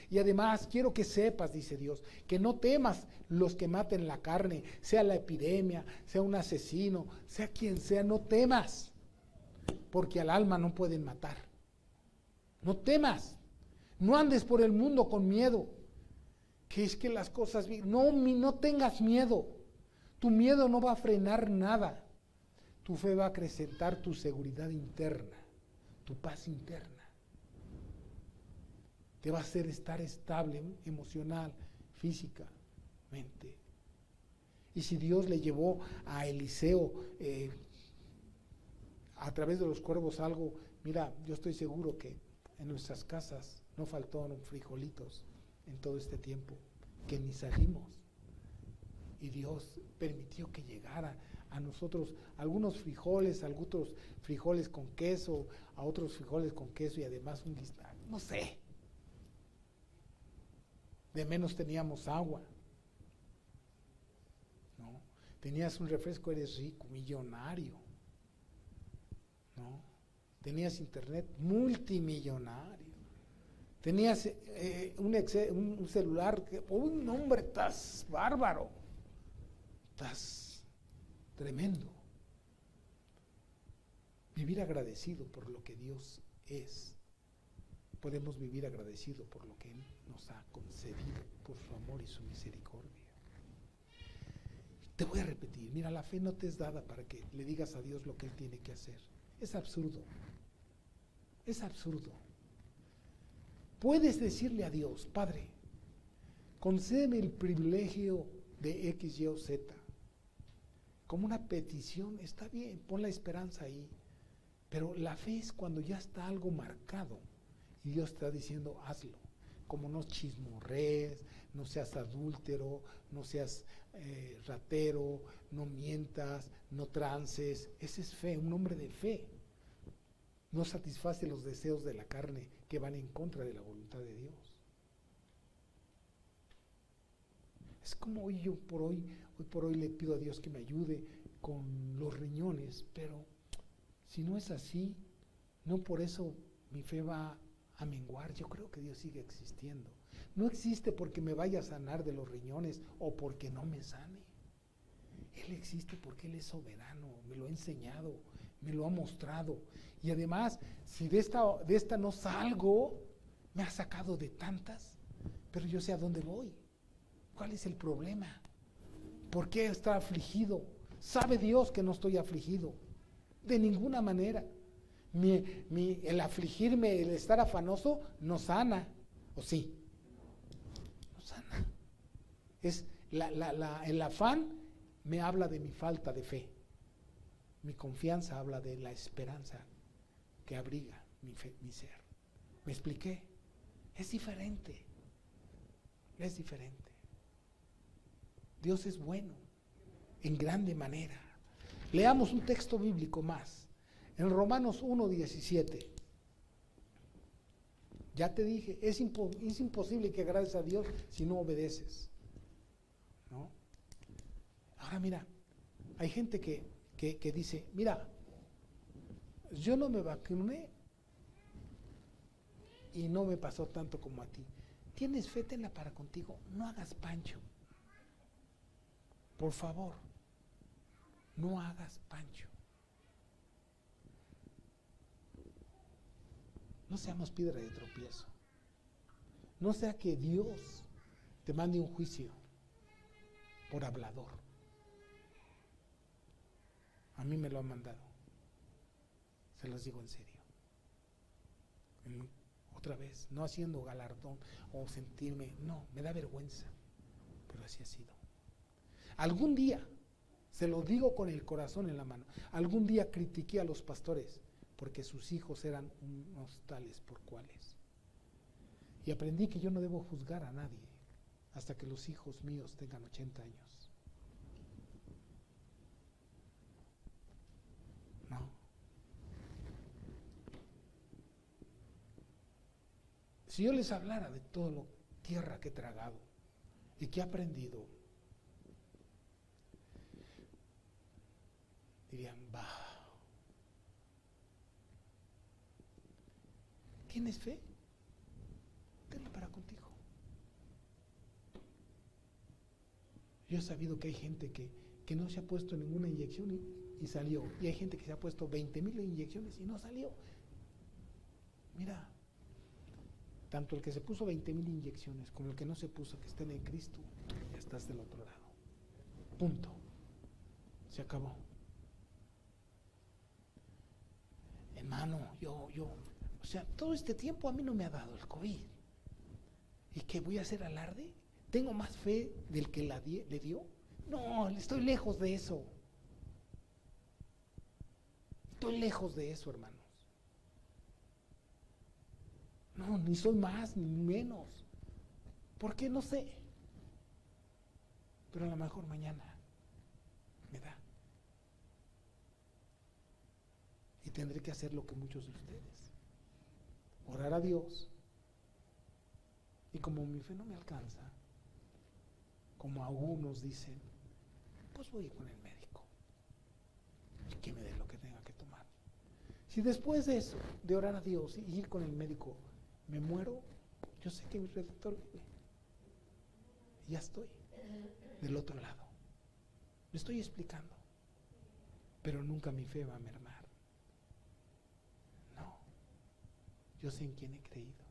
Y además quiero que sepas, dice Dios, que no temas los que maten la carne, sea la epidemia, sea un asesino, sea quien sea, no temas. Porque al alma no pueden matar. No temas. No andes por el mundo con miedo. Que es que las cosas... No tengas miedo. Tu miedo no va a frenar nada. Tu fe va a acrecentar tu seguridad interna, tu paz interna. Te va a hacer estar estable emocional, físicamente. Y si Dios le llevó a Eliseo a través de los cuervos algo, mira, yo estoy seguro que en nuestras casas no faltaron frijolitos en todo este tiempo, que ni salimos. Y Dios permitió que llegara a nosotros algunos frijoles, algunos frijoles con queso, a otros frijoles con queso y además no sé. De menos teníamos agua. ¿No? Tenías un refresco, eres rico, millonario. ¿No? Tenías internet, multimillonario. Tenías un celular, un hombre, estás bárbaro, estás tremendo. Vivir agradecido por lo que Dios es. Podemos vivir agradecido por lo que Él nos ha concedido, por su amor y su misericordia. Te voy a repetir, mira, la fe no te es dada para que le digas a Dios lo que Él tiene que hacer. Es absurdo. Es absurdo. Puedes decirle a Dios, Padre, concédeme el privilegio de X, Y o Z. Como una petición, está bien, pon la esperanza ahí. Pero la fe es cuando ya está algo marcado y Dios está diciendo, hazlo. Como no chismorrees, no seas adúltero, no seas ratero, no mientas, no trances. Esa es fe, un hombre de fe. No satisface los deseos de la carne que van en contra de la voluntad de Dios. Es como hoy por hoy le pido a Dios que me ayude con los riñones, pero si no es así, no por eso mi fe va a menguar. Yo creo que Dios sigue existiendo. No existe porque me vaya a sanar de los riñones o porque no me sane. Él existe porque Él es soberano, me lo ha enseñado, me lo ha mostrado. Y además, si de esta no salgo, me ha sacado de tantas, pero yo sé a dónde voy. ¿Cuál es el problema? ¿Por qué está afligido? Sabe Dios que no estoy afligido. De ninguna manera. El afligirme, el estar afanoso, no sana. ¿O sí? No sana. El afán me habla de mi falta de fe. Mi confianza habla de la esperanza que abriga mi ser. ¿Me expliqué? Es diferente. Es diferente. Dios es bueno, en grande manera. Leamos un texto bíblico más. En Romanos 1:17. Ya te dije, es imposible que agrades a Dios si no obedeces. ¿No? Ahora mira, hay gente que dice, mira, yo no me vacuné y no me pasó tanto como a ti. Tienes fe, tenla para contigo, no hagas pancho. Por favor, no hagas pancho. No seamos piedra de tropiezo. No sea que Dios te mande un juicio por hablador. A mí me lo han mandado. Se los digo en serio. Otra vez, no haciendo galardón o sentirme, no, me da vergüenza. Pero así ha sido. Algún día, se lo digo con el corazón en la mano, algún día critiqué a los pastores porque sus hijos eran unos tales por cuales. Y aprendí que yo no debo juzgar a nadie hasta que los hijos míos tengan 80 años. No. Si yo les hablara de todo lo tierra que he tragado y que he aprendido, dirían, bah, ¿tienes fe? Tenla para contigo. Yo he sabido que hay gente que no se ha puesto ninguna inyección y salió. Y hay gente que se ha puesto 20,000 inyecciones y no salió. Mira, tanto el que se puso 20,000 inyecciones como el que no se puso, que estén en Cristo, ya estás del otro lado. Punto. Se acabó. Hermano, o sea, todo este tiempo a mí no me ha dado el COVID. ¿Y qué voy a hacer alarde? ¿Tengo más fe del que le dio? No, estoy lejos de eso. Estoy lejos de eso, hermanos. No, ni soy más ni menos. ¿Por qué? No sé. Pero a lo mejor mañana me da. Y tendré que hacer lo que muchos de ustedes. Orar a Dios. Y como mi fe no me alcanza, como algunos dicen, pues voy a ir con el médico. Y que me dé lo que tenga que tomar. Si después de eso, de orar a Dios y ir con el médico, me muero, yo sé que mi Redentor vive. Y ya estoy del otro lado. Me estoy explicando. Pero nunca mi fe va a mermar. No. Yo sé en quién he creído.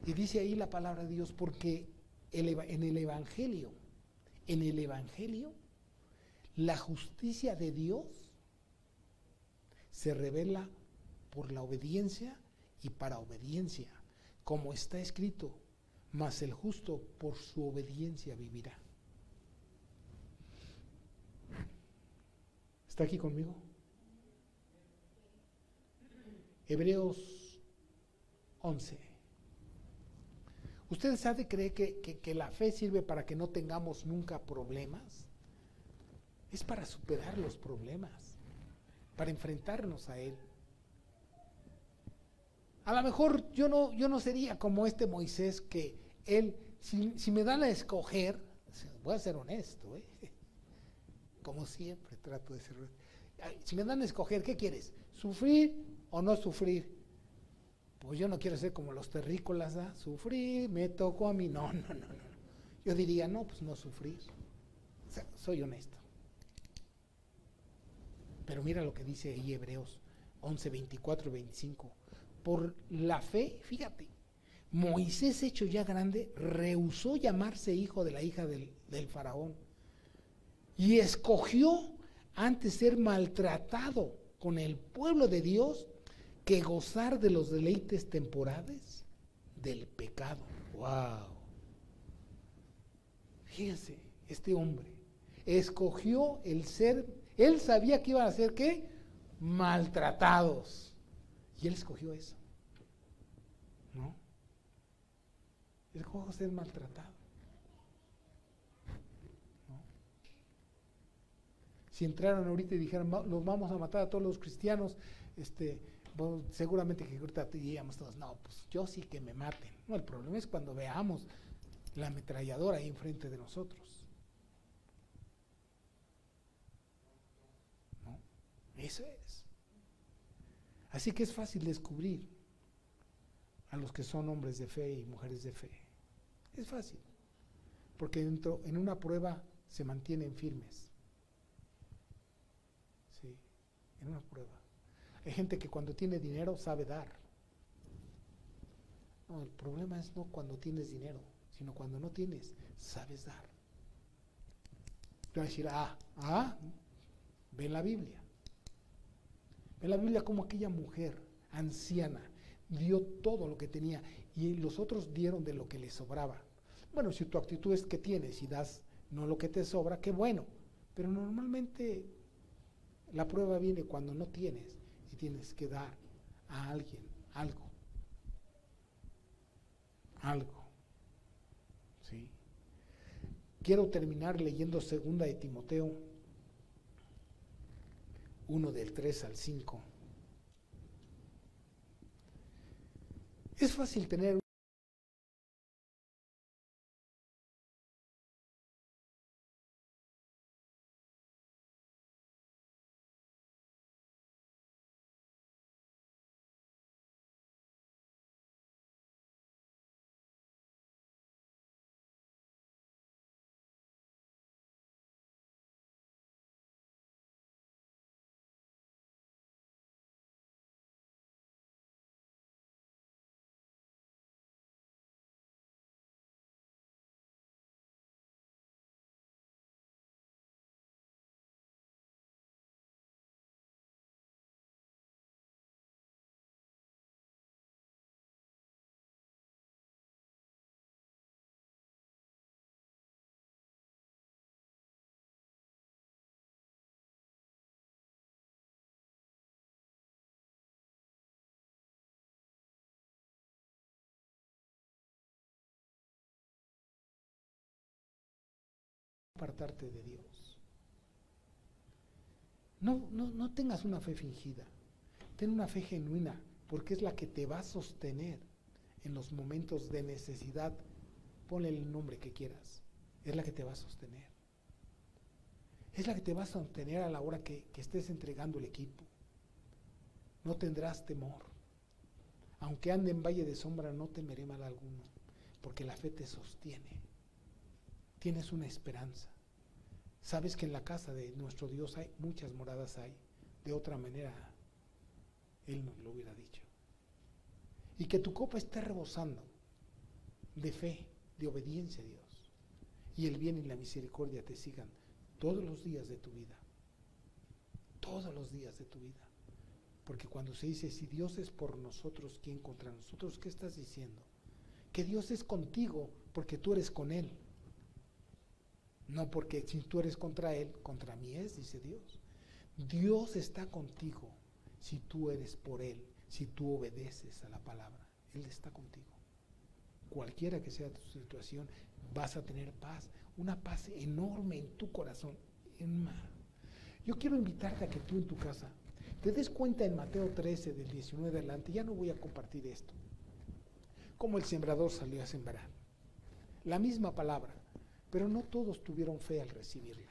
Y dice ahí la palabra de Dios, porque en el Evangelio, la justicia de Dios se revela por la obediencia y para obediencia, como está escrito, mas el justo por su obediencia vivirá. ¿Está aquí conmigo? Hebreos 11. ¿Ustedes saben cree que la fe sirve para que no tengamos nunca problemas? Es para superar los problemas, para enfrentarnos a él. A lo mejor yo no sería como este Moisés que él, si me dan a escoger, voy a ser honesto, como siempre trato de ser honesto. Si me dan a escoger, ¿qué quieres? ¿Sufrir o no sufrir? Pues yo no quiero ser como los terrícolas, ¿ah? Sufrir, me tocó a mí. No. Yo diría, no, pues no sufrir. O sea, soy honesto. Pero mira lo que dice ahí Hebreos 11, 24 y 25. Por la fe, fíjate, Moisés, hecho ya grande, rehusó llamarse hijo de la hija del faraón y escogió antes ser maltratado con el pueblo de Dios que gozar de los deleites temporales del pecado. ¡Wow! Fíjense, este hombre escogió el ser, él sabía que iban a ser, ¿qué? Maltratados. Y él escogió eso. ¿No? Él escogió ser maltratado. ¿No? Si entraran ahorita y dijeran, los vamos a matar a todos los cristianos, bueno, seguramente que ahorita diríamos todos, no, pues yo sí que me maten. No, el problema es cuando veamos la ametralladora ahí enfrente de nosotros. ¿No? Eso es. Así que es fácil descubrir a los que son hombres de fe y mujeres de fe. Es fácil, porque en una prueba se mantienen firmes. Sí, en una prueba. Hay gente que cuando tiene dinero sabe dar. No, el problema es no cuando tienes dinero, sino cuando no tienes, sabes dar. Te voy a decir, ve la Biblia. Ve la Biblia como aquella mujer anciana dio todo lo que tenía y los otros dieron de lo que les sobraba. Bueno, si tu actitud es que tienes y das no lo que te sobra, qué bueno. Pero normalmente la prueba viene cuando no tienes y tienes que dar a alguien algo. algo. ¿Sí? Quiero terminar leyendo 2 de Timoteo 1 del 3 al 5. Es fácil tener apartarte de Dios. No tengas una fe fingida. Ten una fe genuina, porque es la que te va a sostener en los momentos de necesidad. Ponle el nombre que quieras. Es la que te va a sostener. Es la que te va a sostener a la hora que estés entregando el equipo. No tendrás temor. Aunque ande en valle de sombra, no temeré mal alguno, porque la fe te sostiene. Tienes una esperanza. Sabes que en la casa de nuestro Dios hay muchas moradas hay. De otra manera, Él nos lo hubiera dicho. Y que tu copa esté rebosando de fe, de obediencia a Dios. Y el bien y la misericordia te sigan todos los días de tu vida. Todos los días de tu vida. Porque cuando se dice, si Dios es por nosotros, ¿quién contra nosotros? ¿Qué estás diciendo? Que Dios es contigo porque tú eres con Él. No porque si tú eres contra Él, contra mí es, dice Dios. Dios está contigo si tú eres por Él, si tú obedeces a la palabra. Él está contigo. Cualquiera que sea tu situación, vas a tener paz, una paz enorme en tu corazón. Yo quiero invitarte a que tú en tu casa te des cuenta en Mateo 13, del 19 adelante, ya no voy a compartir esto, como el sembrador salió a sembrar. La misma palabra, pero no todos tuvieron fe al recibirla.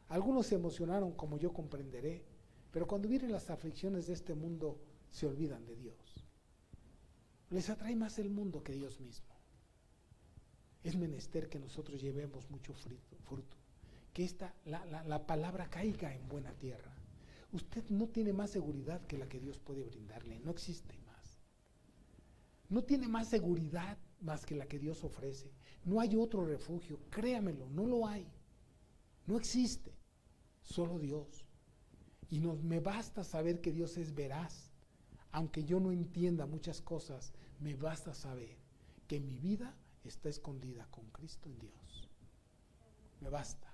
Algunos se emocionaron, como yo comprenderé, pero cuando vienen las aflicciones de este mundo, se olvidan de Dios. Les atrae más el mundo que Dios mismo. Es menester que nosotros llevemos mucho fruto, que la palabra caiga en buena tierra. Usted no tiene más seguridad que la que Dios puede brindarle, no existe más. No tiene más seguridad más que la que Dios ofrece. No hay otro refugio, créamelo, no lo hay. No existe, solo Dios. Y me basta saber que Dios es veraz. Aunque yo no entienda muchas cosas, me basta saber que mi vida está escondida con Cristo en Dios. Me basta.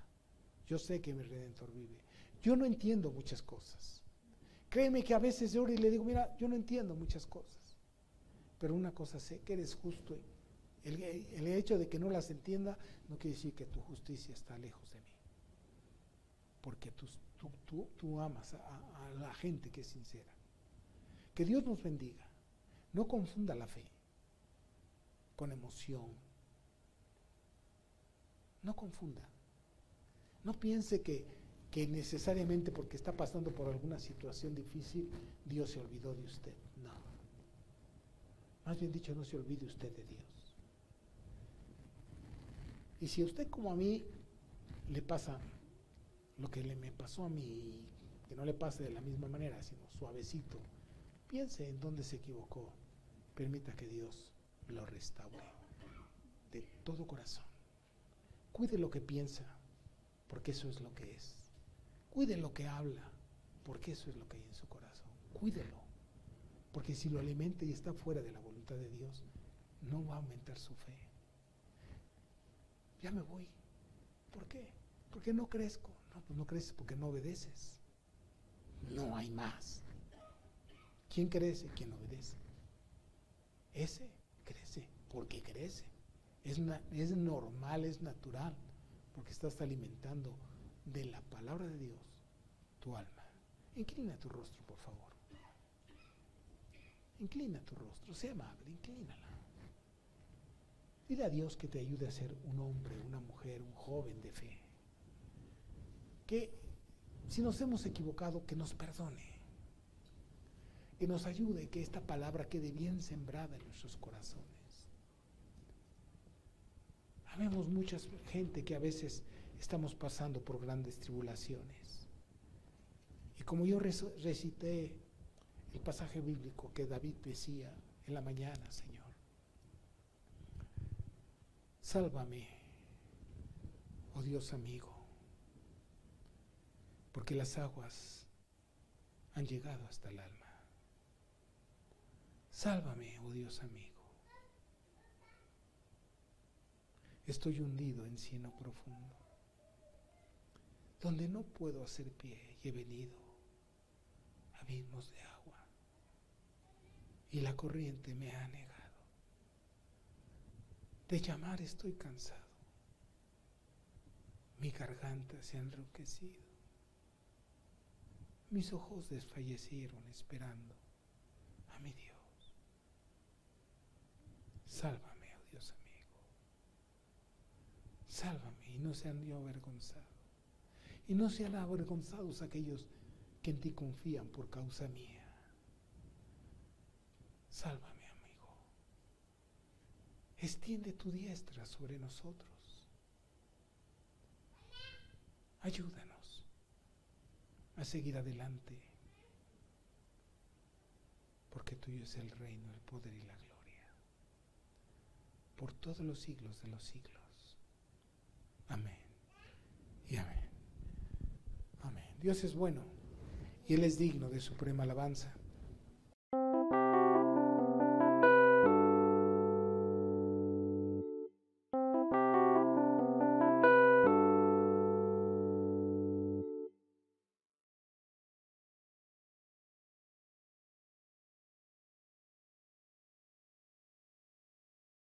Yo sé que mi Redentor vive. Yo no entiendo muchas cosas. Créeme que a veces yo oro y le digo, mira, yo no entiendo muchas cosas. Pero una cosa sé, que eres justo. El hecho de que no las entienda no quiere decir que tu justicia está lejos de mí. Porque tú amas a la gente que es sincera. Que Dios nos bendiga. No confunda la fe con emoción. No confunda. No piense que necesariamente porque está pasando por alguna situación difícil, Dios se olvidó de usted. No. Más bien dicho, no se olvide usted de Dios. Y si a usted como a mí le pasa lo que me pasó a mí, que no le pase de la misma manera, sino suavecito, piense en dónde se equivocó. Permita que Dios lo restaure de todo corazón. Cuide lo que piensa, porque eso es lo que es. Cuide lo que habla, porque eso es lo que hay en su corazón. Cuídelo, porque si lo alimenta y está fuera de la voluntad de Dios, no va a aumentar su fe. Ya me voy. ¿Por qué? Porque no crezco. No, pues no creces porque no obedeces. No hay más. ¿Quién crece? ¿Quién obedece? Ese crece porque crece. Es normal, es natural, porque estás alimentando de la palabra de Dios tu alma. Inclina tu rostro, por favor. Inclina tu rostro, sea amable, inclínala. Dile a Dios que te ayude a ser un hombre, una mujer, un joven de fe. Que si nos hemos equivocado, que nos perdone. Que nos ayude, que esta palabra quede bien sembrada en nuestros corazones. Habemos mucha gente que a veces estamos pasando por grandes tribulaciones. Y como yo recité el pasaje bíblico que David decía en la mañana, Señor, sálvame, oh Dios amigo, porque las aguas han llegado hasta el alma. Sálvame, oh Dios amigo. Estoy hundido en cieno profundo, donde no puedo hacer pie, y he venido a abismos de agua, y la corriente me ha negado. De llamar estoy cansado, mi garganta se ha enronquecido, mis ojos desfallecieron esperando a mi Dios. Sálvame, oh Dios amigo. Sálvame y no sean yo avergonzado. Y no sean avergonzados aquellos que en ti confían por causa mía. Sálvame, amigo. Extiende tu diestra sobre nosotros. Ayúdanos a seguir adelante, porque tuyo es el reino, el poder y la gloria, por todos los siglos de los siglos. Amén y amén. Amén. Dios es bueno y Él es digno de suprema alabanza.